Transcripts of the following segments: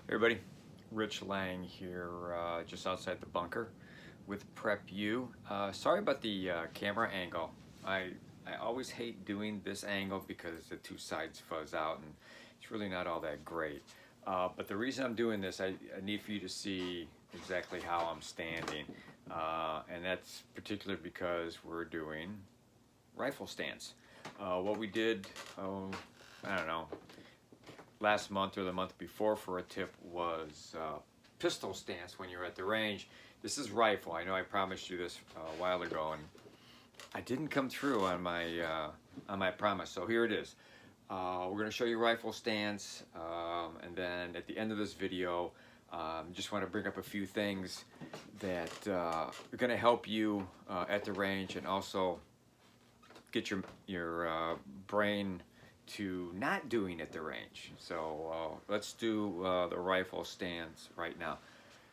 Everybody, Rich Lang here, just outside the bunker with Prep U. Sorry about the camera angle. I always hate doing this angle because the two sides fuzz out and it's really not all that great. But the reason I'm doing this, I need for you to see exactly how I'm standing. And that's particularly because we're doing rifle stance. What we did, I don't know, last month or the month before for a tip was pistol stance when you're at the range. This is rifle. I know I promised you this a while ago, and I didn't come through on my promise. So here it is. We're going to show you rifle stance, and then at the end of this video, just want to bring up a few things that are going to help you at the range, and also get your brain to not doing at the range. So let's do the rifle stance right now.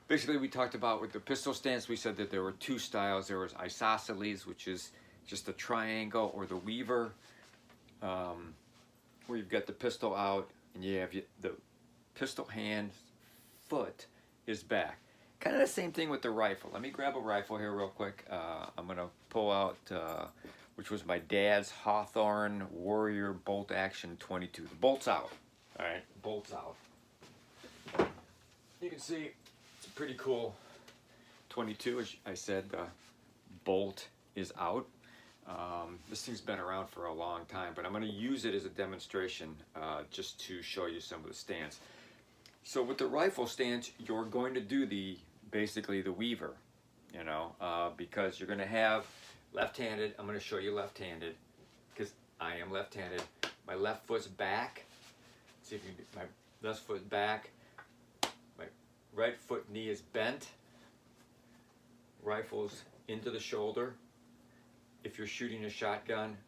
Basically, we talked about with the pistol stance, we said that there were two styles. There was isosceles, which is just a triangle, or the weaver, where you've got the pistol out and you have the pistol hand foot is back. Kind of the same thing with the rifle. Let me grab a rifle here real quick. I'm gonna pull out which was my dad's Hawthorne Warrior Bolt Action 22. The bolt's out. All right, bolt's out. You can see it's a pretty cool 22. As I said, the bolt is out. This thing's been around for a long time, but I'm going to use it as a demonstration just to show you some of the stance. So with the rifle stance, you're going to do basically the weaver, because you're going to have left-handed. I'm going to show you left-handed because I am left-handed. My left foot's back. See if you can, my left foot back. My right foot knee is bent. Rifle's into the shoulder. If you're shooting a shotgun,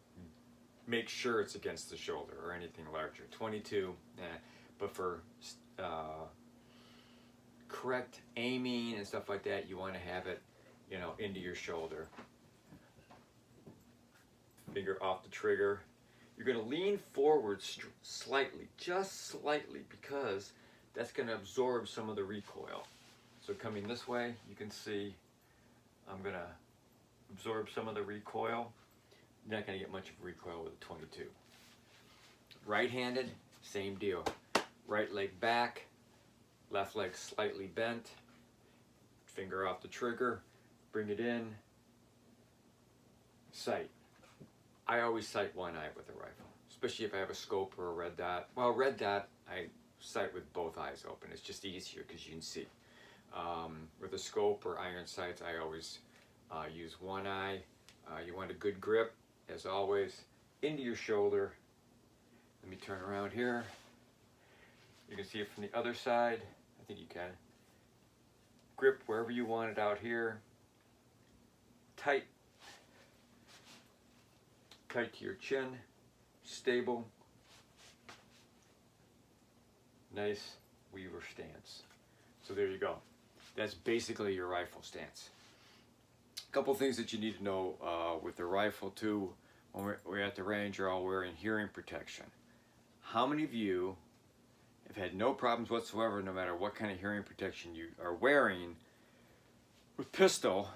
make sure it's against the shoulder or anything larger. 22, but for correct aiming and stuff like that, you want to have it, into your shoulder. Finger off the trigger. You're going to lean forward slightly, just slightly, because that's going to absorb some of the recoil. So coming this way, you can see I'm going to absorb some of the recoil. You're not going to get much of recoil with a 22. Right-handed, same deal. Right leg back, left leg slightly bent, finger off the trigger, bring it in, sight. I always sight one eye with a rifle, especially if I have a scope or a red dot. Well, red dot, I sight with both eyes open. It's just easier because you can see. With a scope or iron sights, I always use one eye. You want a good grip, as always, into your shoulder. Let me turn around here. You can see it from the other side. I think you can. Grip wherever you want it out here. Tight. Tight to your chin. Stable. Nice weaver stance. So there you go. That's basically your rifle stance. A couple things that you need to know with the rifle too. When we're at the range, you're all wearing hearing protection. How many of you have had no problems whatsoever, no matter what kind of hearing protection you are wearing with pistol,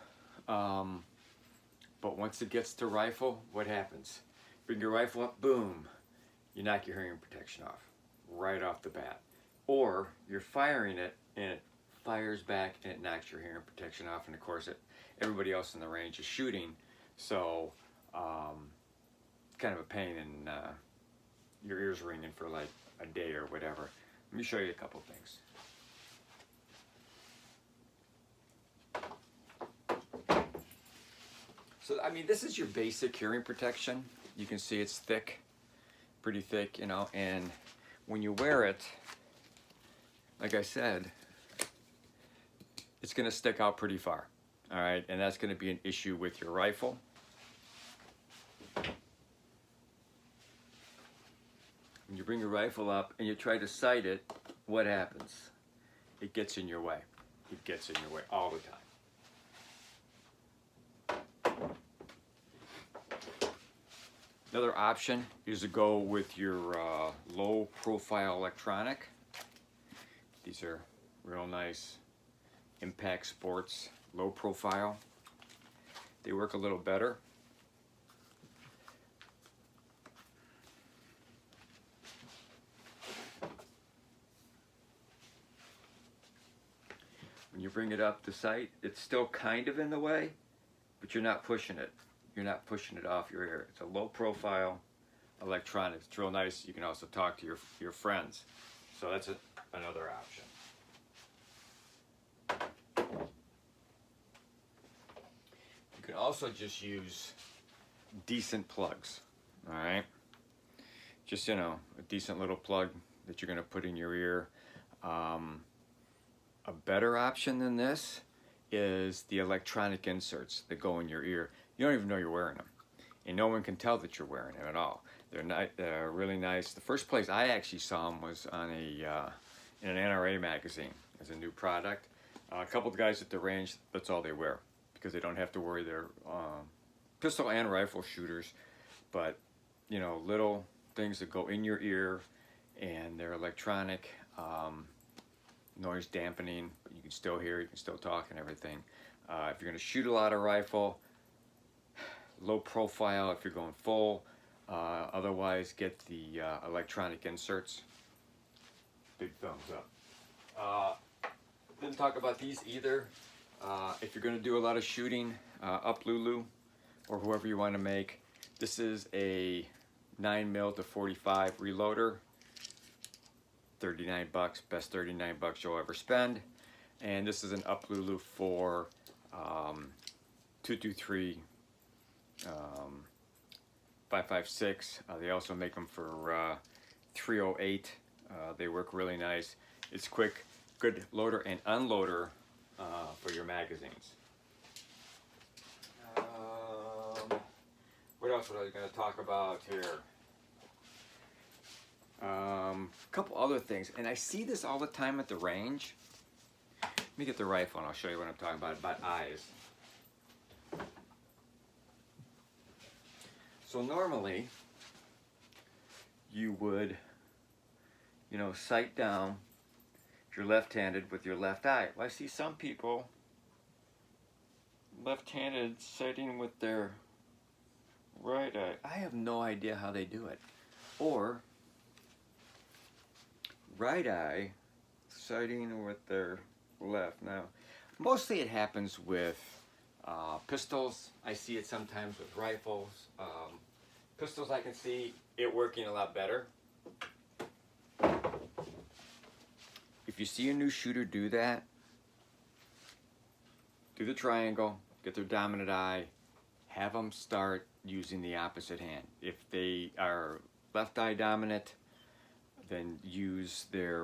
but once it gets to rifle, what happens? Bring your rifle up, boom, you knock your hearing protection off right off the bat. Or you're firing it and it fires back and it knocks your hearing protection off, and of course everybody else in the range is shooting, so it's kind of a pain, and your ears ringing for like a day or whatever. Let me show you a couple things. So, this is your basic hearing protection. You can see it's thick, pretty thick, and when you wear it, like I said, it's going to stick out pretty far, all right? And that's going to be an issue with your rifle. When you bring your rifle up and you try to sight it, what happens? It gets in your way. It gets in your way all the time. Another option is to go with your low profile electronic. These are real nice Impact Sports, low profile. They work a little better. When you bring it up the sight, it's still kind of in the way, but you're not pushing it. You're not pushing it off your ear. It's a low profile electronics. It's real nice. You can also talk to your friends. So that's another option. You can also just use decent plugs, all right? Just, you know, a decent little plug that you're gonna put in your ear. A better option than this is the electronic inserts that go in your ear. You don't even know you're wearing them, and no one can tell that you're wearing them at all. They're really nice. The first place I actually saw them was on in an NRA magazine as a new product. A couple of guys at the range, that's all they wear because they don't have to worry. They're pistol and rifle shooters, but you know, little things that go in your ear, and they're electronic. Noise dampening, but you can still hear, you can still talk and everything. If you're going to shoot a lot of rifle, low profile if you're going full. Otherwise, get the electronic inserts. Big thumbs up. Didn't talk about these either. If you're going to do a lot of shooting, up Lulu or whoever you want to make, this is a 9mm to 45 reloader. 39 bucks, best 39 bucks you'll ever spend. And this is an Up Lulu for 223 556. They also make them for 308. They work really nice. It's quick, good loader and unloader for your magazines. What else was I going to talk about here? A couple other things, and I see this all the time at the range. Let me get the rifle and I'll show you what I'm talking about eyes. So normally you would, you know, sight down if you're left-handed with your left eye. Well, I see some people left-handed sighting with their right eye. I have no idea how they do it. Or right eye sighting with their left. Now, mostly it happens with pistols. I see it sometimes with rifles. Pistols, I can see it working a lot better. If you see a new shooter do that, do the triangle, get their dominant eye, have them start using the opposite hand. If they are left eye dominant, then use their,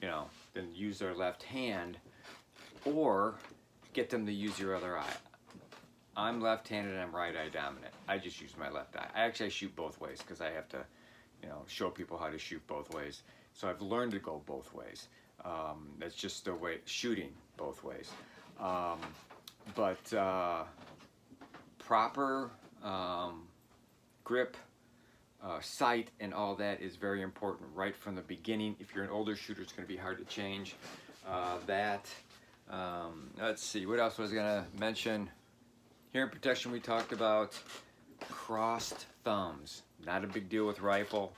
then use their left hand, or get them to use your other eye. I'm left-handed and I'm right eye dominant. I just use my left eye. I shoot both ways because I have to, show people how to shoot both ways. So I've learned to go both ways. That's just the way, shooting both ways. Proper grip, sight, and all that is very important right from the beginning. If you're an older shooter, it's going to be hard to change that. Let's see, what else was I going to mention? Hearing protection we talked about. Crossed thumbs. Not a big deal with rifle.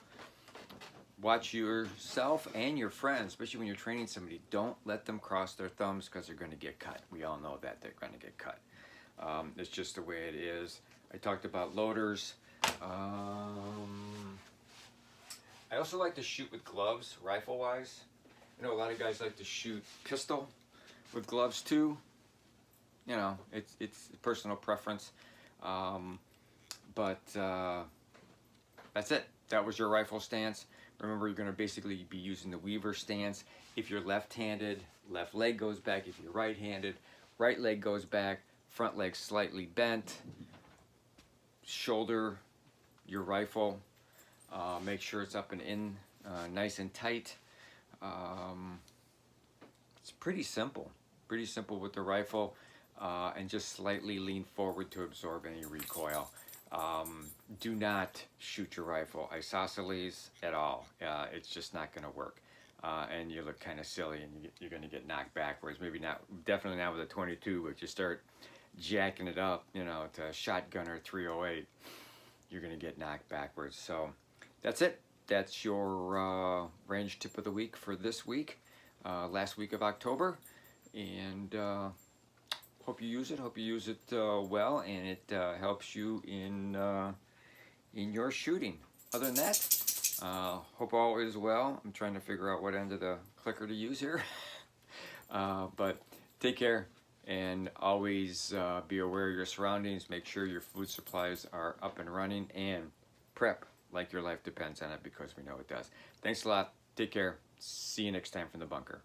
Watch yourself and your friends, especially when you're training somebody. Don't let them cross their thumbs because they're going to get cut. We all know that they're going to get cut. It's just the way it is. I talked about loaders. I also like to shoot with gloves, rifle-wise. I know a lot of guys like to shoot pistol with gloves too. It's personal preference. That's it. That was your rifle stance. Remember, you're going to basically be using the Weaver stance. If you're left-handed, left leg goes back. If you're right-handed, right leg goes back. Front leg slightly bent. Shoulder your rifle. Make sure it's up and in, nice and tight. It's pretty simple. Pretty simple with the rifle. And just slightly lean forward to absorb any recoil. Do not shoot your rifle isosceles at all. It's just not going to work. and you look kind of silly, and you're going to get knocked backwards. Maybe not, definitely not with a 22, but you start jacking it up, you know, to shotgunner 308, you're going to get knocked backwards. So that's it. That's your range tip of the week for this week, last week of October, and hope you use it. Hope you use it well, and it helps you in your shooting. Other than that, hope all is well. I'm trying to figure out what end of the clicker to use here. But take care, and always be aware of your surroundings. Make sure your food supplies are up and running, and prep like your life depends on it, because we know it does. Thanks a lot. Take care. See you next time from the bunker.